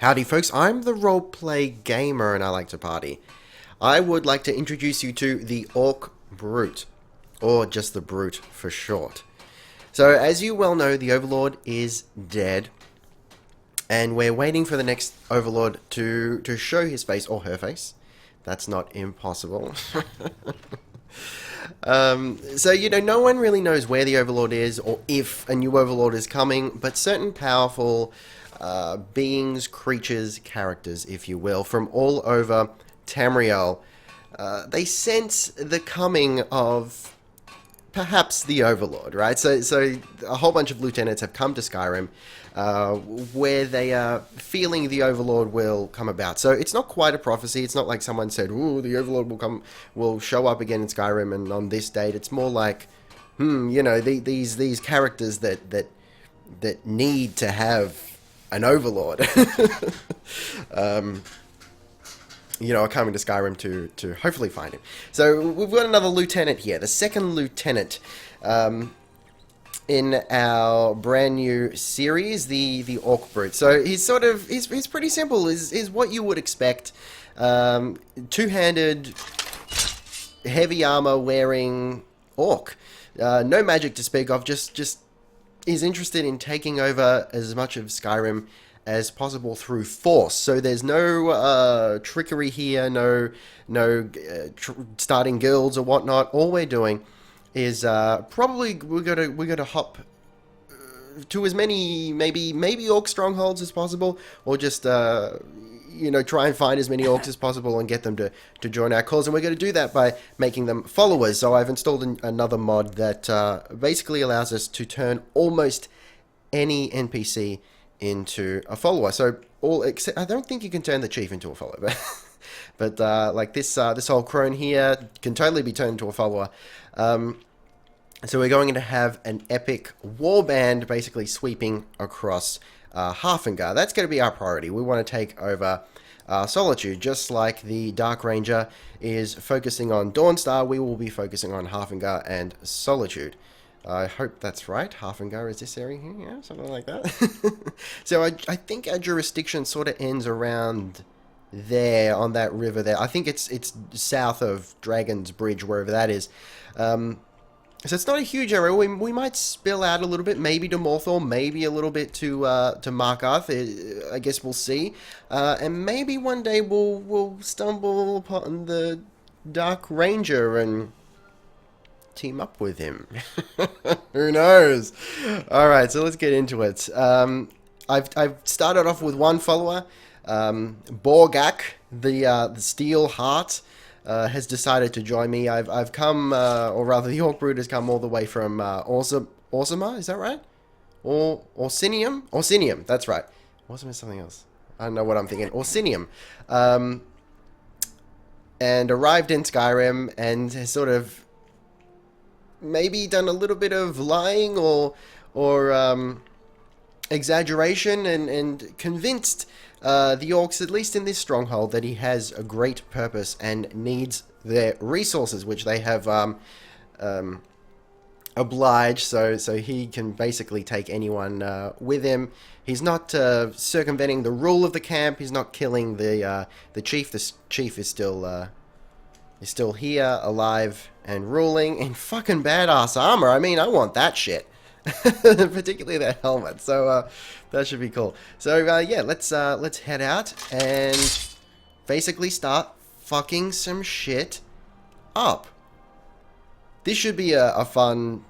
Howdy folks, I'm the Roleplay Gamer and I like to party. I would like to introduce you to the Orc Brute, or just the Brute for short. So as you well know, the Overlord is dead, and we're waiting for the next Overlord to show his face, or her face. That's not impossible. So, no one really knows where the Overlord is, or if a new Overlord is coming, but certain powerful beings, creatures, characters, if you will, from all over Tamriel, they sense the coming of perhaps the Overlord, right? So a whole bunch of lieutenants have come to Skyrim, where they are feeling the Overlord will come about. So it's not quite a prophecy. It's not like someone said, "Ooh, the Overlord will show up again in Skyrim and on this date." It's more like, these characters that need to have an Overlord, are coming to Skyrim to hopefully find him. So we've got another lieutenant here, the second lieutenant in our brand new series, the Orc Brute. So he's he's pretty simple. Is what you would expect. Two-handed, heavy armor wearing orc. No magic to speak of. Just is interested in taking over as much of Skyrim as possible through force. So there's no trickery here, no starting guilds or whatnot. All we're doing is probably we're gonna hop to as many maybe orc strongholds as possible, or just try and find as many orcs as possible and get them to join our cause. And we're going to do that by making them followers. So I've installed another mod that basically allows us to turn almost any NPC into a follower. So I don't think you can turn the chief into a follower, but like this whole crone here can totally be turned into a follower. So we're going to have an epic warband basically sweeping across Harfengar. That's going to be our priority. We want to take over Solitude. Just like the Dark Ranger is focusing on Dawnstar, we will be focusing on Harfengar and Solitude. I hope that's right. Harfengar is this area here, yeah, something like that. So I think our jurisdiction sort of ends around there on that river there. I think it's south of Dragon's Bridge, wherever that is. So it's not a huge area. We might spill out a little bit, maybe to Morthor, maybe a little bit to Markarth. I guess we'll see. And maybe one day we'll stumble upon the Dark Ranger and team up with him. Who knows? All right, so let's get into it. I've started off with one follower, Borgak, the Steel Heart. Has decided to join me. I've come, or rather, the Orc Brute has come all the way from Orsima, is that right? Or Orsinium? Orsinium, that's right. Orsima is something else. I don't know what I'm thinking. Orsinium. And arrived in Skyrim and has sort of maybe done a little bit of lying or exaggeration and convinced the orcs, at least in this stronghold, that he has a great purpose and needs their resources, which they have obliged, so he can basically take anyone with him. He's not circumventing the rule of the camp. He's not killing the chief. The chief is still here, alive and ruling in fucking badass armor. I mean, I want that shit. Particularly that helmet, so that should be cool. So yeah, let's head out and basically start fucking some shit up. This should be a fun,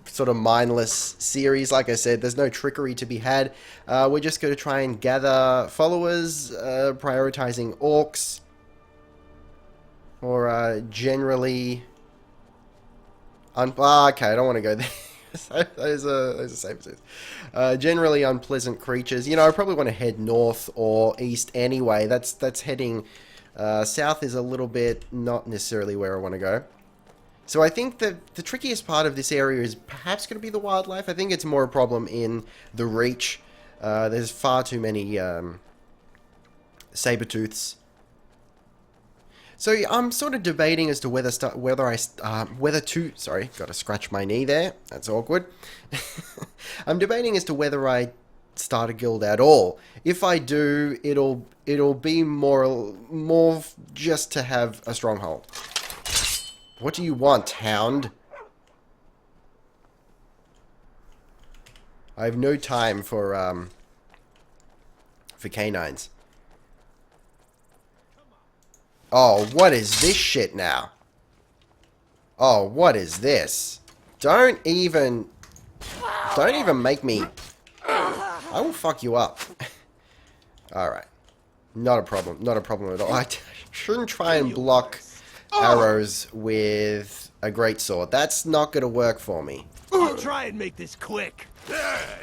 sort of mindless series. Like I said, there's no trickery to be had. We're just going to try and gather followers, prioritizing orcs, or generally okay, I don't want to go there. Those are saber-tooths. Generally unpleasant creatures. I probably want to head north or east anyway. That's heading south is a little bit not necessarily where I want to go. So I think that the trickiest part of this area is perhaps going to be the wildlife. I think it's more a problem in the Reach. There's far too many saber-tooths. So I'm sort of debating as to whether to sorry, got to scratch my knee there. That's awkward. I'm debating as to whether I start a guild at all. If I do, it'll be more just to have a stronghold. What do you want, hound? I have no time for canines. Oh, what is this shit now? Oh, what is this? Don't even make me... I will fuck you up. Alright. Not a problem. Not a problem at all. I shouldn't try and block arrows with a greatsword. That's not going to work for me. I'll try and make this quick.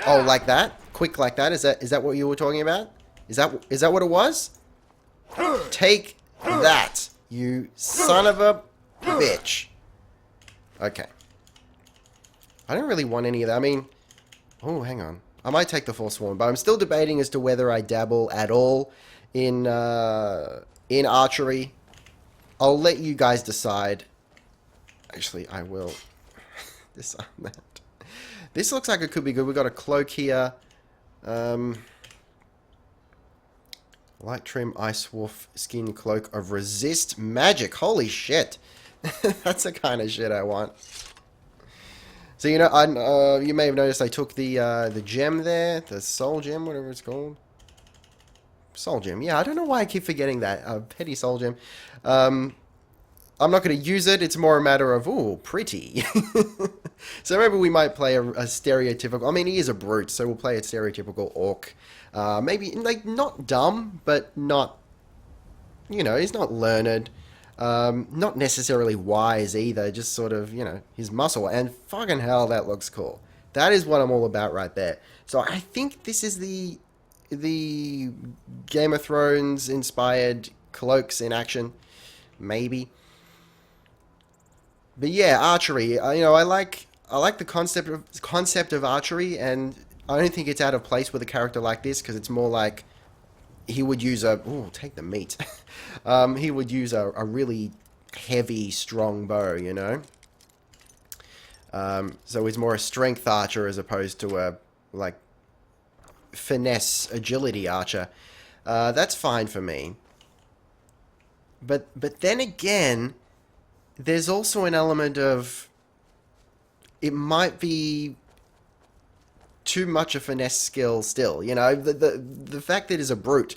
Oh, like that? Quick like that? Is that what you were talking about? Is that what it was? Take that, you son of a bitch. Okay. I don't really want any of that. I mean... Oh, hang on. I might take the Forsworn, but I'm still debating as to whether I dabble at all in archery. I'll let you guys decide. Actually, I will disarm that. This looks like it could be good. We've got a cloak here. Light trim ice wolf skin cloak of resist magic. Holy shit. That's the kind of shit I want. So, you know, you may have noticed I took the gem there. The soul gem, whatever it's called. Soul gem. Yeah, I don't know why I keep forgetting that. Petty soul gem. I'm not going to use it. It's more a matter of, ooh, pretty. So maybe we might play a stereotypical... I mean, he is a brute, so we'll play a stereotypical orc. Maybe, like, not dumb, but not... You know, he's not learned. Not necessarily wise either. Just sort of, you know, his muscle. And fucking hell, that looks cool. That is what I'm all about right there. So I think this is the Game of Thrones inspired cloaks in action. Maybe. But yeah, archery. You know, I like the concept of archery, and I don't think it's out of place with a character like this, because it's more like he would use a... Ooh, take the meat. He would use a really heavy, strong bow, you know? So he's more a strength archer as opposed to a, like, finesse, agility archer. That's fine for me. But then again, there's also an element of... It might be too much a finesse skill still, you know? The fact that he's a brute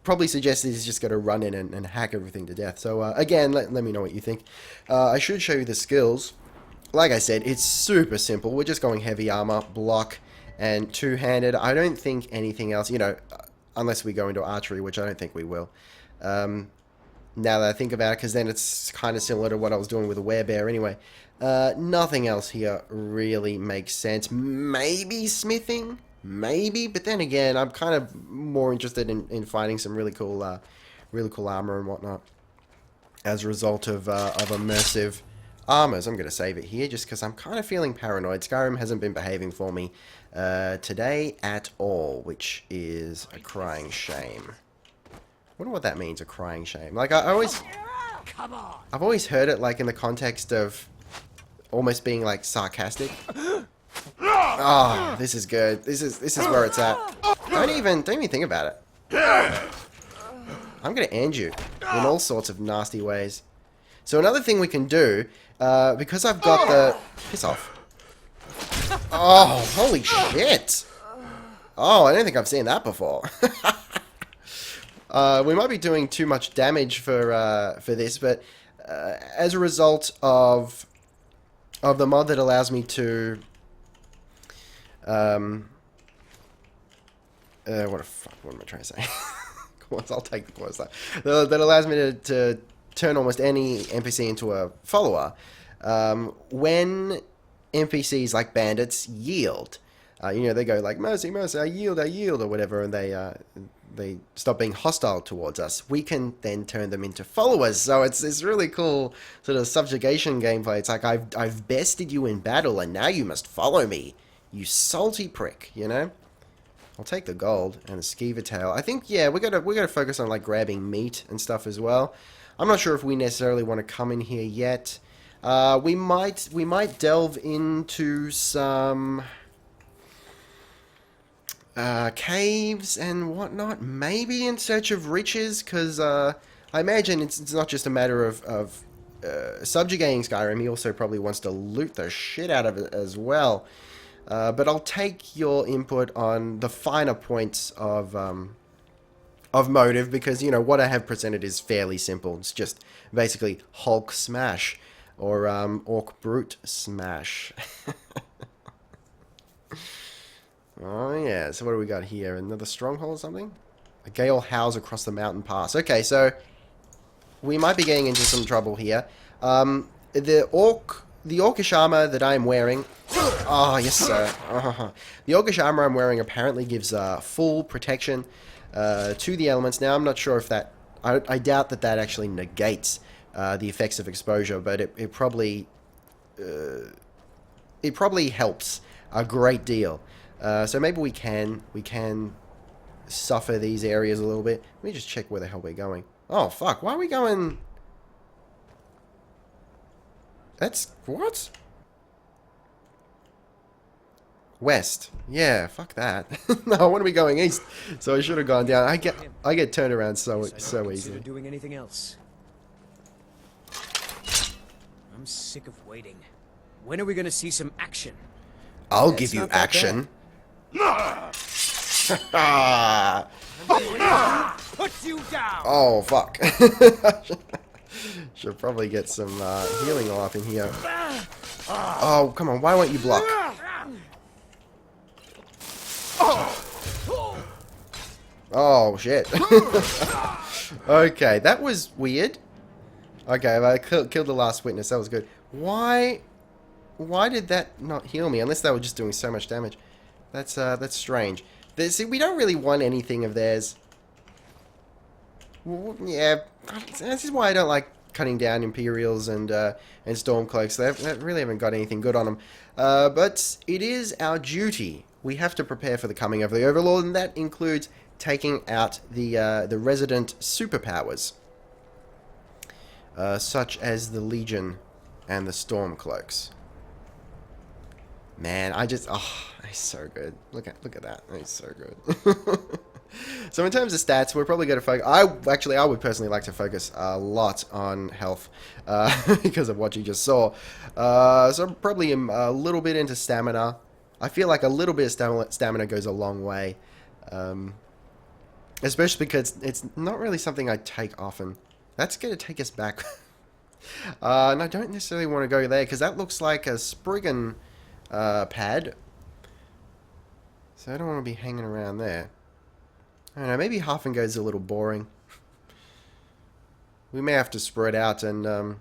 probably suggests that he's just going to run in and hack everything to death. So, again, let me know what you think. I should show you the skills. Like I said, it's super simple. We're just going heavy armor, block, and two-handed. I don't think anything else, you know, unless we go into archery, which I don't think we will. Now that I think about it, because then it's kind of similar to what I was doing with a werebear anyway. Nothing else here really makes sense. Maybe smithing? Maybe, but then again, I'm kind of more interested in finding some really cool armor and whatnot as a result of immersive armors. I'm going to save it here just because I'm kind of feeling paranoid. Skyrim hasn't been behaving for me today at all, which is a crying shame. I wonder what that means, a crying shame. Like, I've always heard it, like, in the context of almost being, like, sarcastic. Oh, this is good. This is where it's at. Don't even think about it. I'm gonna end you in all sorts of nasty ways. So another thing we can do, because I've got the... Piss off. Oh, holy shit. Oh, I don't think I've seen that before. We might be doing too much damage for this, but as a result of the mod that allows me to what am I trying to say? I'll take the course. That allows me to turn almost any NPC into a follower. When NPCs like bandits yield, you know, they go like, mercy, mercy, I yield, or whatever, and they stop being hostile towards us. We can then turn them into followers. So it's this really cool sort of subjugation gameplay. It's like, I've bested you in battle, and now you must follow me, you salty prick, you know? I'll take the gold and the skeever tail. I think, yeah, we gotta focus on like grabbing meat and stuff as well. I'm not sure if we necessarily want to come in here yet. We might delve into some caves and whatnot. Maybe in search of riches, because I imagine it's not just a matter of subjugating Skyrim. He also probably wants to loot the shit out of it as well. But I'll take your input on the finer points of motive, because, you know, what I have presented is fairly simple. It's just basically Hulk smash, or Orc brute smash. Oh yeah, so what do we got here? Another stronghold or something? A gale howls across the mountain pass. Okay, so we might be getting into some trouble here. The orcish armor that I'm wearing... Oh, yes sir. The orcish armor I'm wearing apparently gives full protection to the elements. Now, I'm not sure if that... I doubt that actually negates the effects of exposure, but it probably helps a great deal. So maybe we can suffer these areas a little bit. Let me just check where the hell we're going. Oh fuck! Why are we going? That's what? West. Yeah, fuck that. No, I want to be going east. So I should have gone down. I get turned around so easily. Doing anything else? I'm sick of waiting. When are we gonna see some action? I'll give you action. Put you down. Oh fuck! Should probably get some healing off in here. Oh come on! Why won't you block? Oh shit! Okay, that was weird. Okay, I killed the last witness. That was good. Why did that not heal me? Unless they were just doing so much damage. That's strange. See, we don't really want anything of theirs. Well, yeah, this is why I don't like cutting down Imperials and Stormcloaks. They really haven't got anything good on them. But it is our duty. We have to prepare for the coming of the Overlord, and that includes taking out the resident superpowers, such as the Legion and the Stormcloaks. Man, he's so good. Look at that. He's so good. So in terms of stats, we're probably going to focus... I would personally like to focus a lot on health, because of what you just saw. So probably a little bit into stamina. I feel like a little bit of stamina goes a long way. Especially because it's not really something I take often. That's going to take us back. And I don't necessarily want to go there, because that looks like a Spriggan pad. So I don't want to be hanging around there. I don't know, maybe Halfengo's a little boring. We may have to spread out and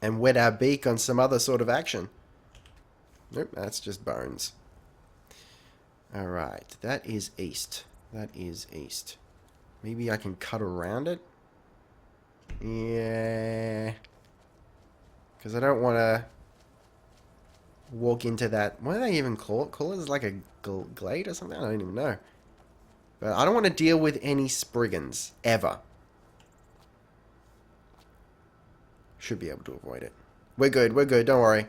wet our beak on some other sort of action. Nope, that's just bones. Alright, that is east. That is east. Maybe I can cut around it? Yeah. Because I don't want to walk into that... What do they even call it? Call it as like a glade or something? I don't even know. But I don't want to deal with any Spriggans, ever. Should be able to avoid it. We're good, don't worry.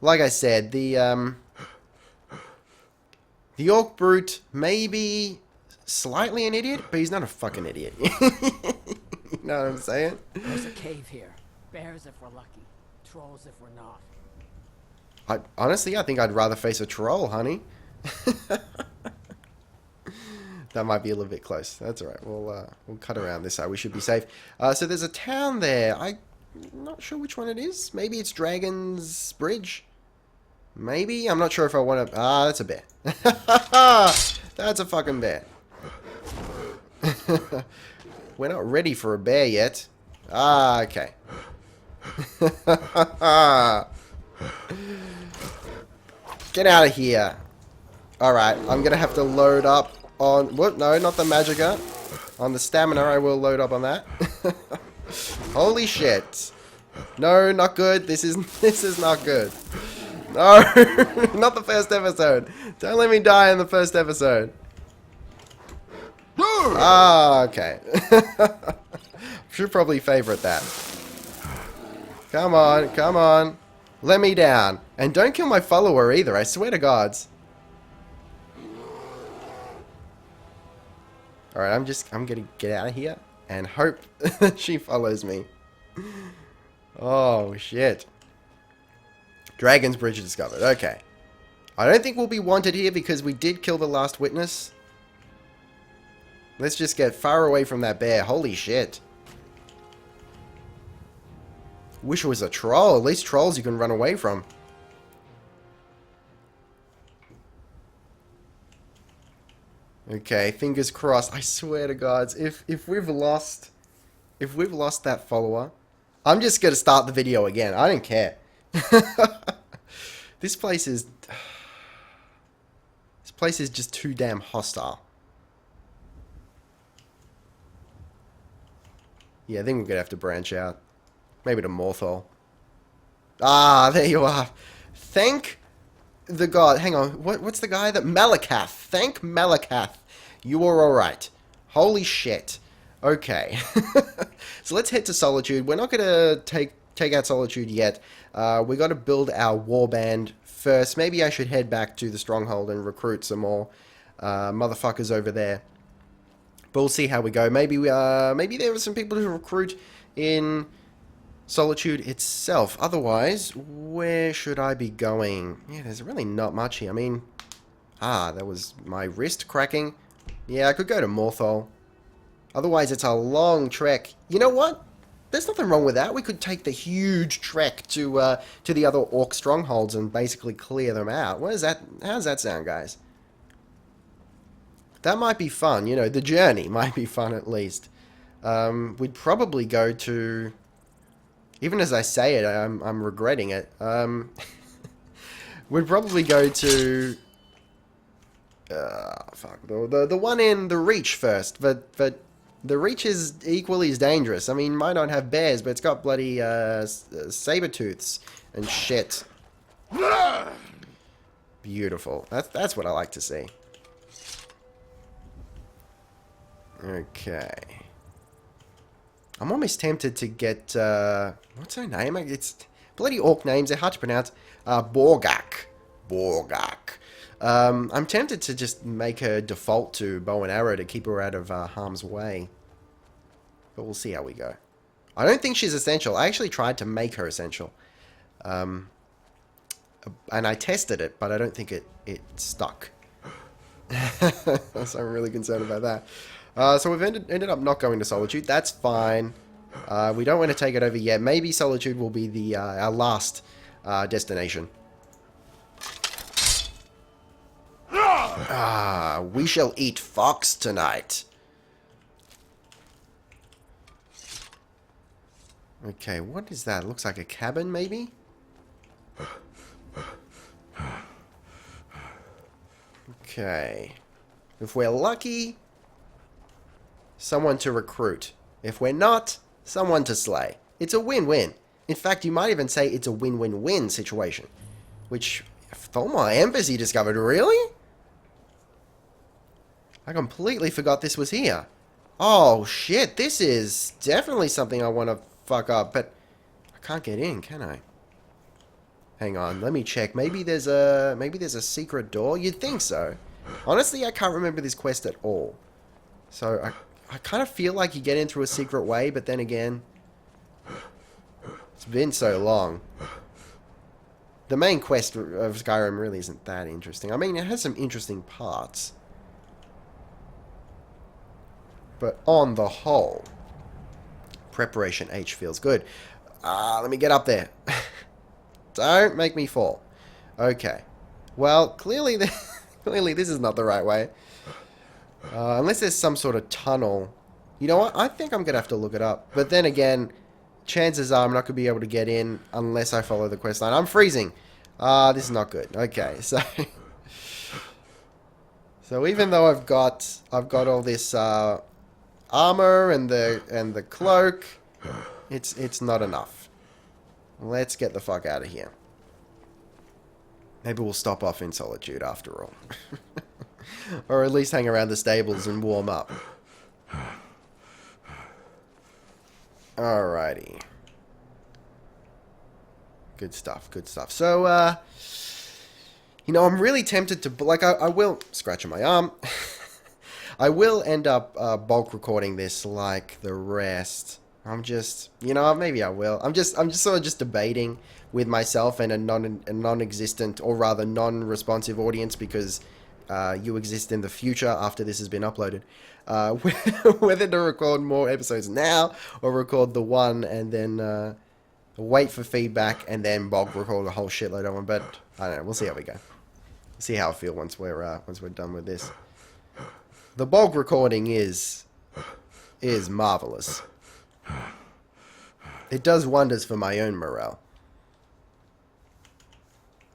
Like I said, the Orc Brute may be slightly an idiot, but he's not a fucking idiot. You know what I'm saying? There's a cave here. Bears if we're lucky. Trolls if we're not. Honestly, I think I'd rather face a troll, honey. That might be a little bit close. That's alright. We'll cut around this side. We should be safe. So there's a town there. I'm not sure which one it is. Maybe it's Dragon's Bridge. Maybe? I'm not sure if I want to... Ah, that's a bear. That's a fucking bear. We're not ready for a bear yet. Ah, okay. Get out of here. Alright, I'm going to have to load up on... What? No, not the Magicka. On the stamina, I will load up on that. Holy shit. No, not good. This is not good. No, not the first episode. Don't let me die in the first episode. Ah, okay. Should probably favorite that. Come on, come on. Let me down. And don't kill my follower either, I swear to gods. Alright, I'm gonna get out of here and hope that she follows me. Oh, shit. Dragon's Bridge discovered. Okay. I don't think we'll be wanted here because we did kill the last witness. Let's just get far away from that bear. Holy shit. Wish it was a troll. At least trolls you can run away from. Okay, fingers crossed. I swear to gods, if we've lost that follower, I'm just gonna start the video again. I don't care. This place is just too damn hostile. Yeah, I think we're gonna have to branch out. Maybe to Morthal. Ah, there you are. Thank the god. Hang on. What's the guy that... Malakath. Thank Malakath. You are alright. Holy shit. Okay. So let's head to Solitude. We're not going to take out Solitude yet. We got to build our warband first. Maybe I should head back to the stronghold and recruit some more motherfuckers over there. But we'll see how we go. Maybe there were some people who recruit in Solitude itself. Otherwise, where should I be going? Yeah, there's really not much here. I mean, that was my wrist cracking. Yeah, I could go to Morthal. Otherwise, it's a long trek. You know what? There's nothing wrong with that. We could take the huge trek to the other orc strongholds and basically clear them out. What is that? How does that sound, guys? That might be fun. You know, the journey might be fun at least. We'd probably go to... Even as I say it, I'm regretting it. We'd probably go to... fuck. The one in the Reach first. But the Reach is equally as dangerous. I mean, might not have bears, but it's got bloody saber-tooths and shit. Beautiful. That's what I like to see. Okay. I'm almost tempted to get, what's her name? It's bloody orc names. They're hard to pronounce. Borgak. I'm tempted to just make her default to bow and arrow to keep her out of harm's way. But we'll see how we go. I don't think she's essential. I actually tried to make her essential. And I tested it, but I don't think it stuck. So I'm really concerned about that. So we've ended up not going to Solitude. That's fine. We don't want to take it over yet. Maybe Solitude will be our last destination. We shall eat fox tonight. Okay, what is that? Looks like a cabin, maybe? Okay. If we're lucky... someone to recruit. If we're not, someone to slay. It's a win-win. In fact, you might even say it's a win-win-win situation. Which, Thalmor Embassy discovered, really? I completely forgot this was here. Oh, shit, this is definitely something I want to fuck up, but I can't get in, can I? Hang on, let me check. Maybe there's a secret door? You'd think so. Honestly, I can't remember this quest at all. So, I kind of feel like you get in through a secret way, but then again, it's been so long. The main quest of Skyrim really isn't that interesting. I mean, it has some interesting parts. But on the whole, Preparation H feels good. Let me get up there. Don't make me fall. Okay. Well, clearly this is not the right way. Unless there's some sort of tunnel. You know what? I think I'm going to have to look it up. But then again, chances are I'm not going to be able to get in unless I follow the quest line. I'm freezing. This is not good. Okay, so... so even though I've got all this armor and the cloak, it's not enough. Let's get the fuck out of here. Maybe we'll stop off in Solitude after all. Or at least hang around the stables and warm up. Alrighty. Good stuff, good stuff. So, you know, I'm really tempted to, like, I will, scratching my arm, I will end up bulk recording this like the rest. I'm just, you know, maybe I will. I'm just sort of just debating with myself and a non-existent, or rather non-responsive audience, because you exist in the future after this has been uploaded. Whether to record more episodes now, or record the one and then wait for feedback and then bulk record a whole shitload of them. But I don't know. We'll see how we go. See how I feel once we're done with this. The bulk recording is marvelous. It does wonders for my own morale.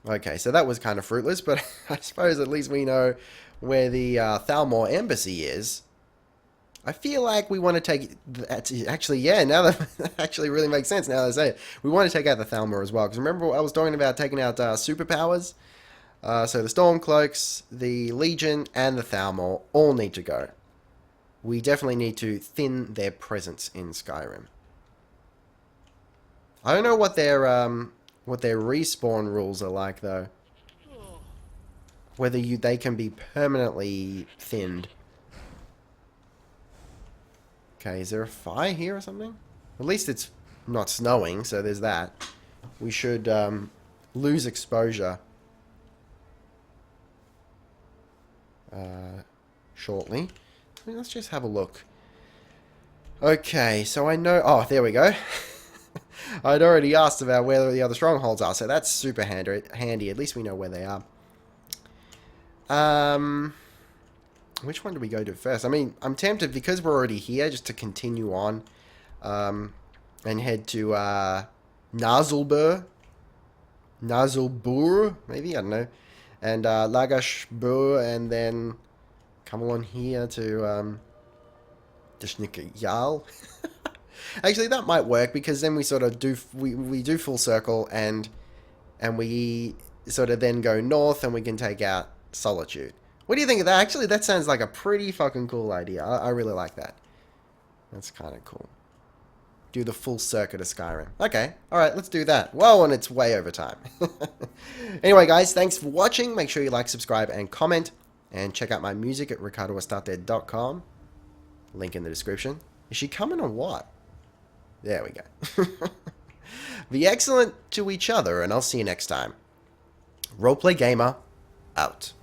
Okay, so that was kind of fruitless, but I suppose at least we know where the Thalmor embassy is. I feel like we want to take... Actually, yeah, now that actually really makes sense now that I say it. We want to take out the Thalmor as well, because remember I was talking about taking out superpowers? So the Stormcloaks, the Legion, and the Thalmor all need to go. We definitely need to thin their presence in Skyrim. I don't know what their respawn rules are like, though. Whether they can be permanently thinned. Okay, is there a fire here or something? At least it's not snowing, so there's that. We should lose exposure shortly. Let's just have a look. Okay, so I know... Oh, there we go. I'd already asked about where the other strongholds are, so that's super handy. At least we know where they are. Which one do we go to first? I mean, I'm tempted, because we're already here, just to continue on and head to Nazulbur, maybe? I don't know. And Lagashbur, and then come along here to Dishnikayal. Actually, that might work, because then we sort of do we do full circle, and we sort of then go north, and we can take out Solitude. What do you think of that? Actually, that sounds like a pretty fucking cool idea. I really like that. That's kind of cool. Do the full circuit of Skyrim. Okay, alright, let's do that. Well, and it's way over time. Anyway, guys, thanks for watching. Make sure you like, subscribe, and comment. And check out my music at ricardoastarte.com. Link in the description. Is she coming or what? There we go. Be excellent to each other, and I'll see you next time. Roleplay Gamer, out.